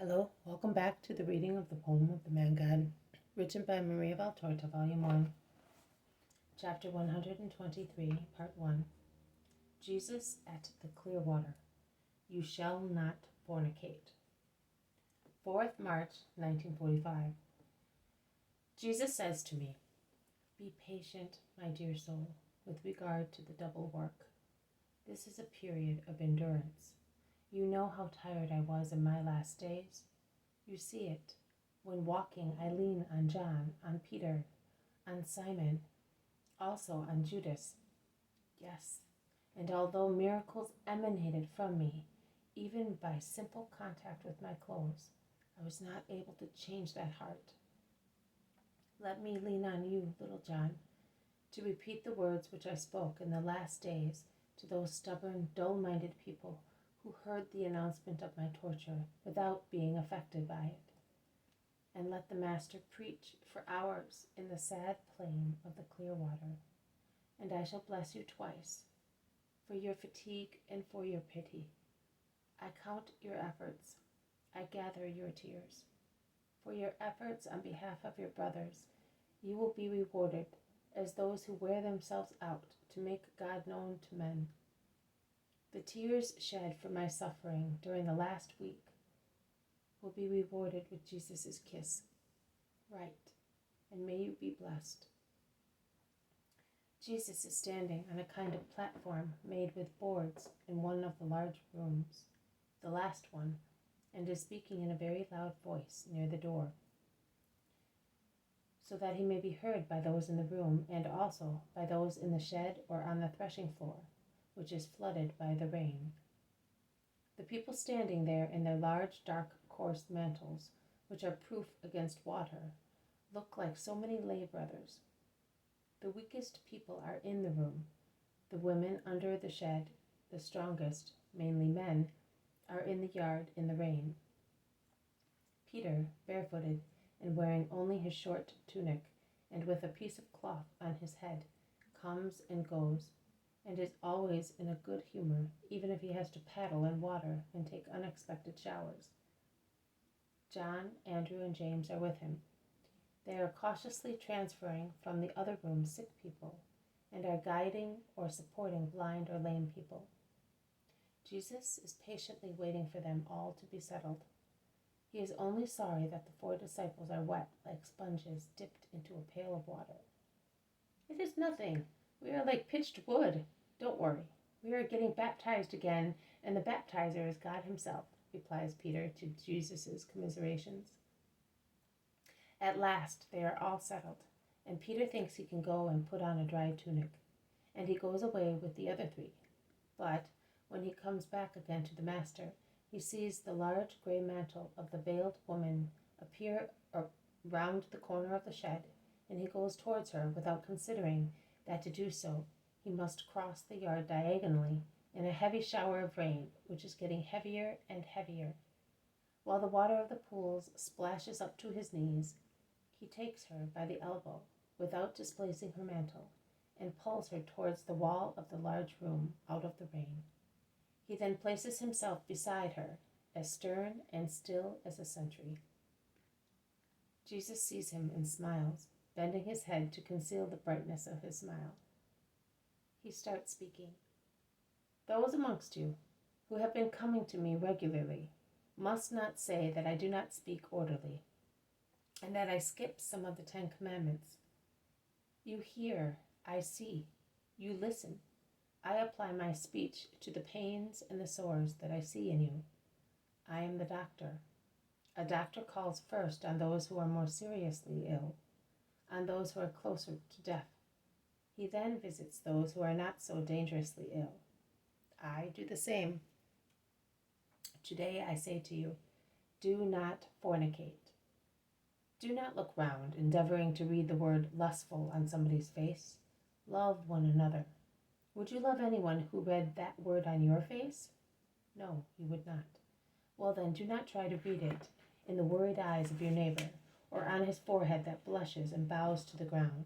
Hello, welcome back to the reading of the poem of the Man God, written by Maria Valtorta, Volume 1, Chapter 123, Part 1. Jesus at the Clear Water. You shall not fornicate. 4th March, 1945. Jesus says to me, "Be patient, my dear soul, with regard to the double work. This is a period of endurance. You know how tired I was in my last days. You see it. When walking, I lean on John, on Peter, on Simon, also on Judas. Yes, and although miracles emanated from me, even by simple contact with my clothes, I was not able to change that heart. Let me lean on you, little John, to repeat the words which I spoke in the last days to those stubborn, dull-minded people who heard the announcement of my torture without being affected by it. And let the Master preach for hours in the sad plain of the clear water, and I shall bless you twice, for your fatigue and for your pity. I count your efforts, I gather your tears. For your efforts on behalf of your brothers, you will be rewarded as those who wear themselves out to make God known to men. The tears shed for my suffering during the last week will be rewarded with Jesus' kiss. Write, and may you be blessed." Jesus is standing on a kind of platform made with boards in one of the large rooms, the last one, and is speaking in a very loud voice near the door, so that he may be heard by those in the room and also by those in the shed or on the threshing floor, which is flooded by the rain. The people standing there in their large, dark, coarse mantles, which are proof against water, look like so many lay brothers. The weakest people are in the room. The women under the shed, the strongest, mainly men, are in the yard in the rain. Peter, barefooted and wearing only his short tunic and with a piece of cloth on his head, comes and goes, and is always in a good humor, even if he has to paddle in water and take unexpected showers. John, Andrew, and James are with him. They are cautiously transferring from the other room sick people and are guiding or supporting blind or lame people. Jesus is patiently waiting for them all to be settled. He is only sorry that the 4 disciples are wet like sponges dipped into a pail of water. "It is nothing. We are like pitched wood. Don't worry. We are getting baptized again, and the baptizer is God himself," replies Peter to Jesus' commiserations. At last they are all settled, and Peter thinks he can go and put on a dry tunic, and he goes away with the other 3. But when he comes back again to the Master, he sees the large gray mantle of the veiled woman appear round the corner of the shed, and he goes towards her without considering that to do so he must cross the yard diagonally in a heavy shower of rain, which is getting heavier and heavier. While the water of the pools splashes up to his knees, he takes her by the elbow without displacing her mantle and pulls her towards the wall of the large room out of the rain. He then places himself beside her, as stern and still as a sentry. Jesus sees him and smiles, bending his head to conceal the brightness of his smile. He starts speaking. "Those amongst you who have been coming to me regularly must not say that I do not speak orderly, and that I skip some of the 10 Commandments. You hear, I see, you listen. I apply my speech to the pains and the sores that I see in you. I am the doctor. A doctor calls first on those who are more seriously ill, on those who are closer to death. He then visits those who are not so dangerously ill. I do the same. Today I say to you, do not fornicate. Do not look round, endeavoring to read the word lustful on somebody's face. Love one another. Would you love anyone who read that word on your face? No, you would not. Well then, do not try to read it in the worried eyes of your neighbor, or on his forehead that blushes and bows to the ground.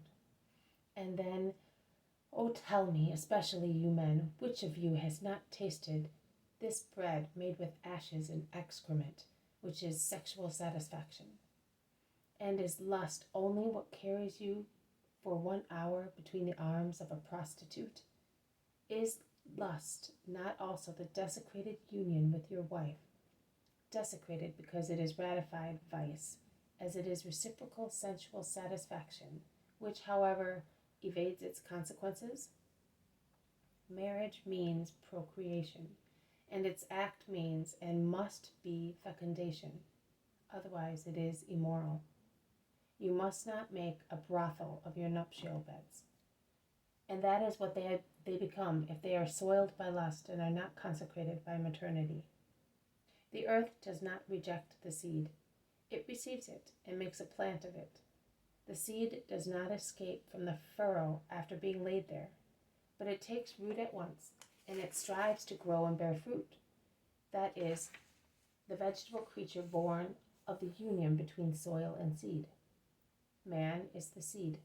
And then, oh, tell me, especially you men, which of you has not tasted this bread made with ashes and excrement, which is sexual satisfaction. And is lust only what carries you for 1 hour between the arms of a prostitute? Is lust not also the desecrated union with your wife, desecrated because it is ratified vice, as it is reciprocal sensual satisfaction, which, however, evades its consequences? Marriage means procreation, and its act means and must be fecundation. Otherwise, it is immoral. You must not make a brothel of your nuptial beds. And that is what they become if they are soiled by lust and are not consecrated by maternity. The earth does not reject the seed. It receives it and makes a plant of it. The seed does not escape from the furrow after being laid there, but it takes root at once, and it strives to grow and bear fruit. That is, the vegetable creature born of the union between soil and seed. Man is the seed,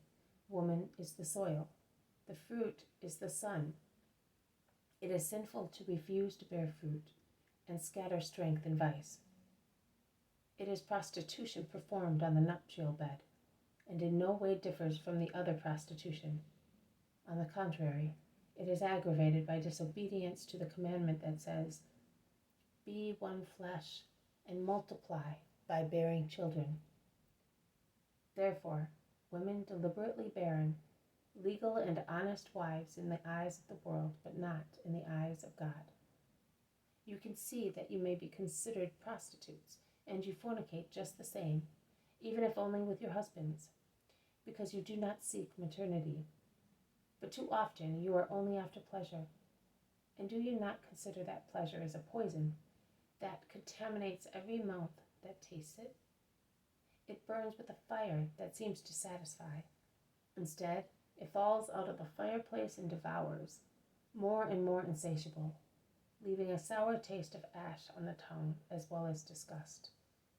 woman is the soil, the fruit is the sun. It is sinful to refuse to bear fruit and scatter strength in vice. It is prostitution performed on the nuptial bed, and in no way differs from the other prostitution. On the contrary, it is aggravated by disobedience to the commandment that says, "Be one flesh and multiply by bearing children." Therefore, women deliberately barren, legal and honest wives in the eyes of the world, but not in the eyes of God. You can see that you may be considered prostitutes, and you fornicate just the same, even if only with your husbands, because you do not seek maternity. But too often you are only after pleasure. And do you not consider that pleasure is a poison that contaminates every mouth that tastes it? It burns with a fire that seems to satisfy. Instead, it falls out of the fireplace and devours, more and more insatiable, leaving a sour taste of ash on the tongue, as well as disgust,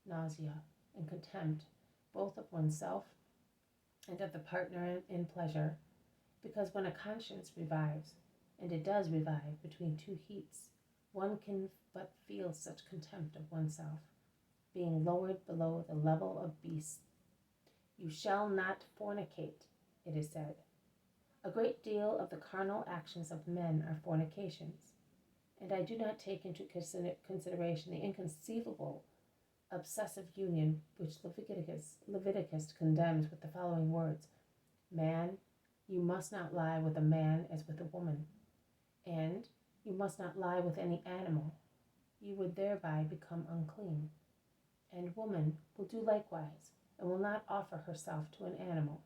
nausea, and contempt, both of oneself and of the partner in pleasure, because when a conscience revives, and it does revive between two heats, one can but feel such contempt of oneself, being lowered below the level of beasts. You shall not fornicate, it is said. A great deal of the carnal actions of men are fornications, and I do not take into consideration the inconceivable obsessive union which Leviticus condemns with the following words: "Man, you must not lie with a man as with a woman, and you must not lie with any animal. You would thereby become unclean. And woman will do likewise, and will not offer herself to an animal,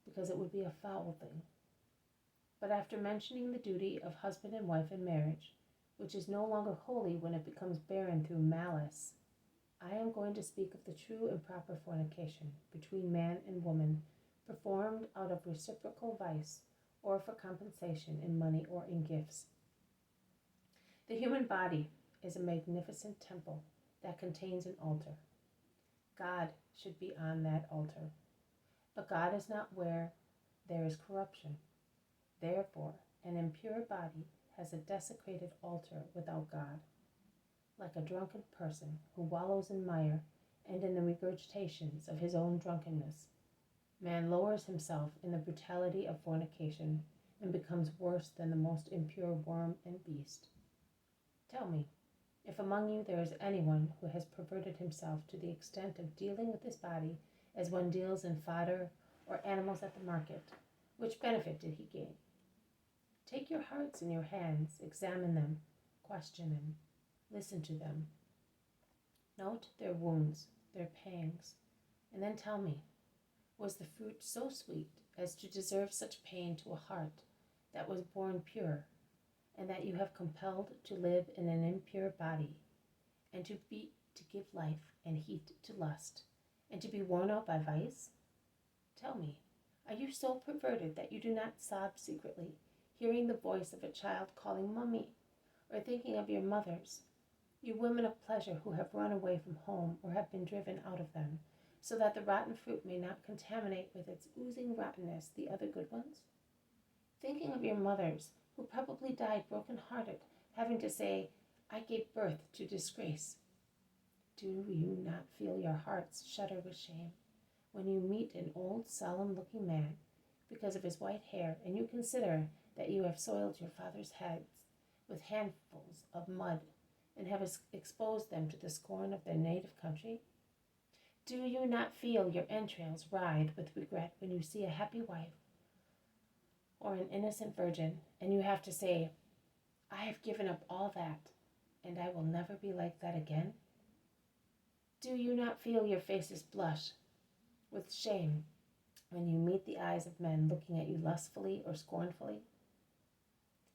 because it would be a foul thing." But after mentioning the duty of husband and wife in marriage, which is no longer holy when it becomes barren through malice, I am going to speak of the true and proper fornication between man and woman, performed out of reciprocal vice, or for compensation in money or in gifts. The human body is a magnificent temple that contains an altar. God should be on that altar, but God is not where there is corruption. Therefore, an impure body has a desecrated altar without God. Like a drunken person who wallows in mire and in the regurgitations of his own drunkenness, man lowers himself in the brutality of fornication and becomes worse than the most impure worm and beast. Tell me, if among you there is anyone who has perverted himself to the extent of dealing with his body as one deals in fodder or animals at the market, which benefit did he gain? Take your hearts in your hands, examine them, question them, listen to them. Note their wounds, their pangs, and then tell me, was the fruit so sweet as to deserve such pain to a heart that was born pure, and that you have compelled to live in an impure body, and to give life and heat to lust, and to be worn out by vice? Tell me, are you so perverted that you do not sob secretly, hearing the voice of a child calling "Mummy," or thinking of your mothers, you women of pleasure who have run away from home or have been driven out of them, so that the rotten fruit may not contaminate with its oozing rottenness the other good ones? Thinking of your mothers, who probably died broken-hearted, having to say, "I gave birth to disgrace." Do you not feel your hearts shudder with shame when you meet an old, solemn-looking man because of his white hair, and you consider that you have soiled your father's heads with handfuls of mud and have exposed them to the scorn of their native country? Do you not feel your entrails writhe with regret when you see a happy wife or an innocent virgin, and you have to say, I have given up all that, and I will never be like that again? Do you not feel your faces blush with shame when you meet the eyes of men looking at you lustfully or scornfully?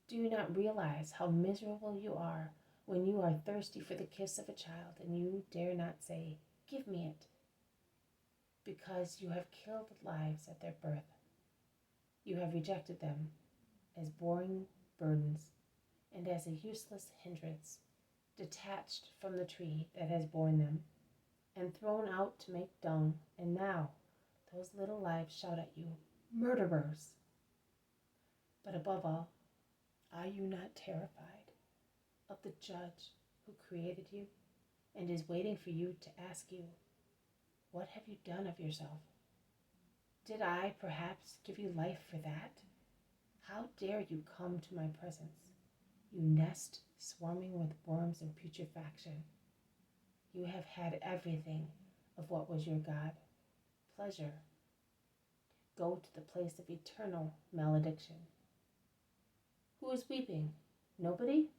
Do you not realize how miserable you are when you are thirsty for the kiss of a child and you dare not say, give me it, because you have killed lives at their birth? You have rejected them as boring burdens and as a useless hindrance, detached from the tree that has borne them, and thrown out to make dung, and now those little lives shout at you, murderers! But above all, are you not terrified of the Judge who created you and is waiting for you to ask you, what have you done of yourself? Did I perhaps give you life for that? How dare you come to my presence, you nest swarming with worms and putrefaction? You have had everything of what was your God, pleasure. Go to the place of eternal malediction. Who is weeping? Nobody?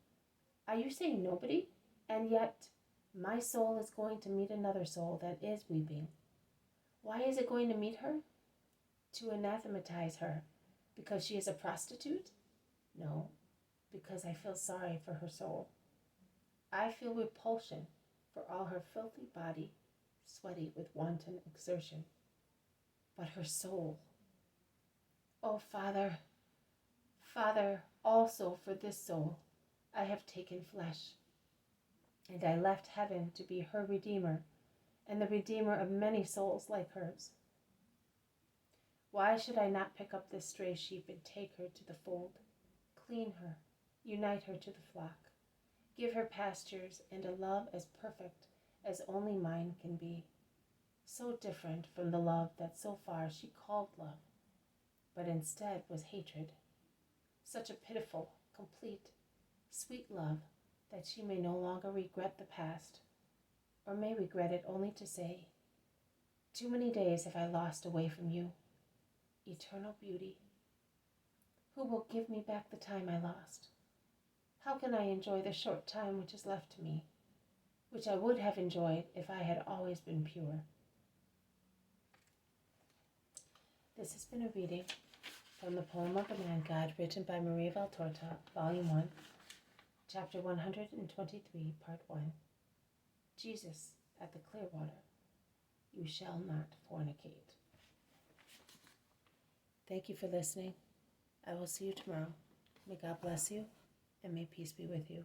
Are you saying nobody? And yet my soul is going to meet another soul that is weeping. Why is it going to meet her? To anathematize her because she is a prostitute? No, because I feel sorry for her soul. I feel repulsion for all her filthy body, sweaty with wanton exertion. But her soul, oh Father, Father, also for this soul I have taken flesh, and I left heaven to be her redeemer and the redeemer of many souls like hers. Why should I not pick up this stray sheep and take her to the fold, clean her, unite her to the flock, give her pastures and a love as perfect as only mine can be, so different from the love that so far she called love, but instead was hatred, such a pitiful, complete, sweet love that she may no longer regret the past, or may regret it only to say, too many days have I lost away from you, eternal beauty. Who will give me back the time I lost? How can I enjoy the short time which is left to me, which I would have enjoyed if I had always been pure? This has been a reading from the poem of the Man God, written by Maria Valtorta, Volume 1, Chapter 123, Part 1. Jesus at the Clearwater. You shall not fornicate. Thank you for listening. I will see you tomorrow. May God bless you, and may peace be with you.